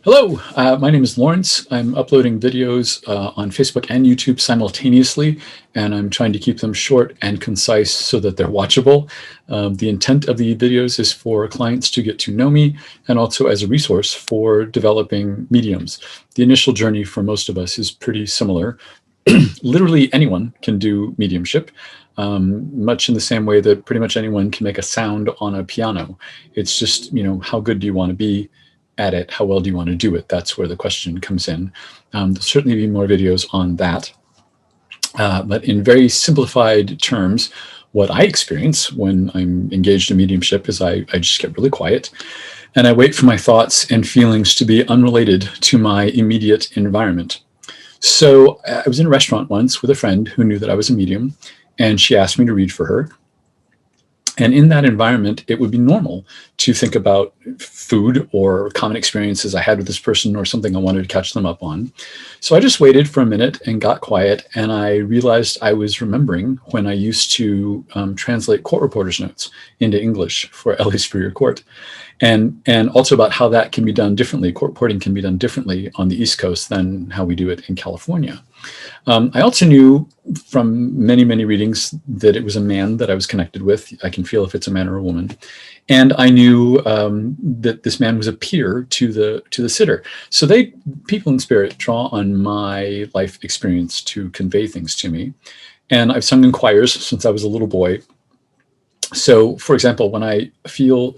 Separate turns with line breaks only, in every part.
Hello, my name is Lawrence. I'm uploading videos on Facebook and YouTube simultaneously, and I'm trying to keep them short and concise so that they're watchable. The intent of the videos is for clients to get to know me and also as a resource for developing mediums. The initial journey for most of us is pretty similar. Literally anyone can do mediumship, much in the same way that pretty much anyone can make a sound on a piano. It's just, how good do you want to be at it? How well do you want to do it? That's where the question comes in. There'll certainly be more videos on that. But in very simplified terms, what I experience when I'm engaged in mediumship is I just get really quiet and I wait for my thoughts and feelings to be unrelated to my immediate environment. So I was in a restaurant once with a friend who knew that I was a medium, and she asked me to read for her. And in that environment, it would be normal to think about food or common experiences I had with this person or something I wanted to catch them up on. So I just waited for a minute and got quiet, and I realized I was remembering when I used to translate court reporters' notes into English for LA Superior Court. And also about how that can be done differently. Court reporting can be done differently on the East Coast than how we do it in California. I also knew from many, many readings that it was a man that I was connected with. I can feel if it's a man or a woman. And I knew that this man was a peer to the sitter. So people in spirit, draw on my life experience to convey things to me. And I've sung in choirs since I was a little boy. So, for example, when I feel,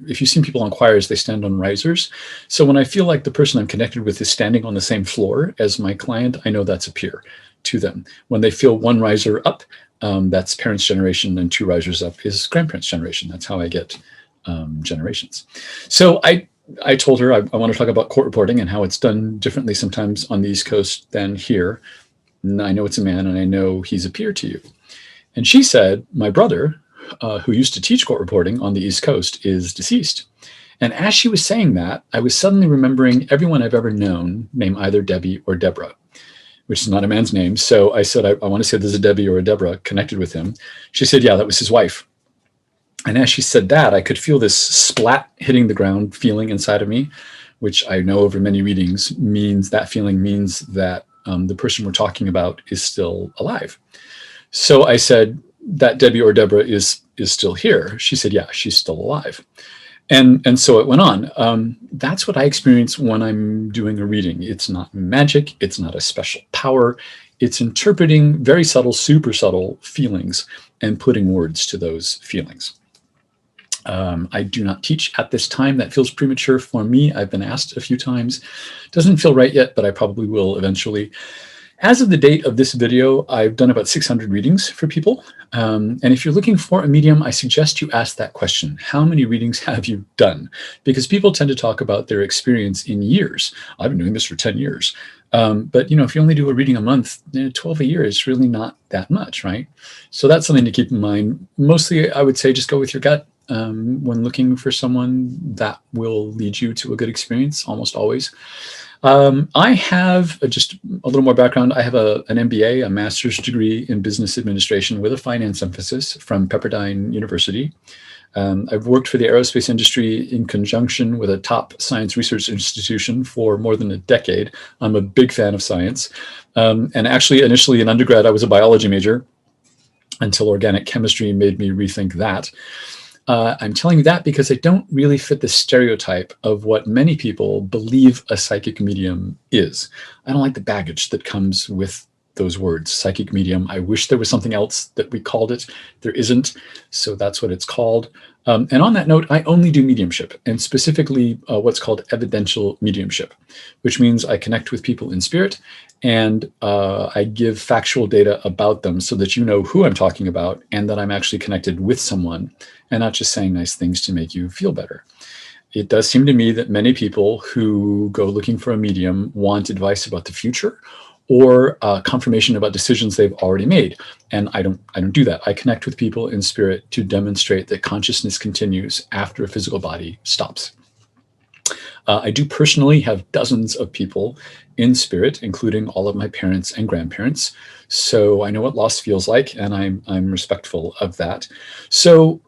if you've seen people on choirs, they stand on risers. So when I feel like the person I'm connected with is standing on the same floor as my client, I know that's a peer to them. When they feel one riser up, that's parents' generation, and two risers up is grandparents' generation. That's how I get generations. So I told her I want to talk about court reporting and how it's done differently sometimes on the East Coast than here. And I know it's a man, and I know he's a peer to you. And she said, my brother, who used to teach court reporting on the East Coast, is deceased. And as she was saying that, I was suddenly remembering everyone I've ever known named either Debbie or Deborah, which is not a man's name. So I said, I want to say there's a Debbie or a Deborah connected with him. She said, yeah, that was his wife. And as she said that, I could feel this splat hitting the ground feeling inside of me, which I know over many readings means that the person we're talking about is still alive. So I said, that Debbie or Deborah is still here. She said, yeah, she's still alive. And so it went on. That's what I experience when I'm doing a reading. It's not magic. It's not a special power. It's interpreting very subtle, super subtle feelings and putting words to those feelings. I do not teach at this time. That feels premature for me. I've been asked a few times. Doesn't feel right yet, but I probably will eventually. As of the date of this video, I've done about 600 readings for people. And if you're looking for a medium, I suggest you ask that question. How many readings have you done? Because people tend to talk about their experience in years. I've been doing this for 10 years. But if you only do a reading a month, 12 a year is really not that much, right? So that's something to keep in mind. Mostly, I would say just go with your gut when looking for someone that will lead you to a good experience, almost always. I have just a little more background. I have an MBA, a master's degree in business administration with a finance emphasis from Pepperdine University. I've worked for the aerospace industry in conjunction with a top science research institution for more than a decade. I'm a big fan of science. And actually, initially in undergrad, I was a biology major until organic chemistry made me rethink that. I'm telling you that because I don't really fit the stereotype of what many people believe a psychic medium is. I don't like the baggage that comes with those words, psychic medium. I wish there was something else that we called it. There isn't, so that's what it's called. And on that note, I only do mediumship, and specifically what's called evidential mediumship, which means I connect with people in spirit, and I give factual data about them so that you know who I'm talking about and that I'm actually connected with someone and not just saying nice things to make you feel better. It does seem to me that many people who go looking for a medium want advice about the future or confirmation about decisions they've already made. And I don't do that. I connect with people in spirit to demonstrate that consciousness continues after a physical body stops. I do personally have dozens of people in spirit, including all of my parents and grandparents. So I know what loss feels like, and I'm respectful of that. So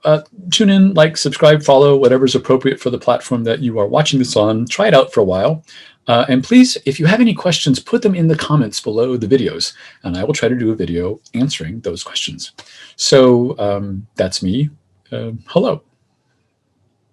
tune in, like, subscribe, follow, whatever's appropriate for the platform that you are watching this on. Try it out for a while. And please, if you have any questions, put them in the comments below the videos, and I will try to do a video answering those questions. So that's me. Hello.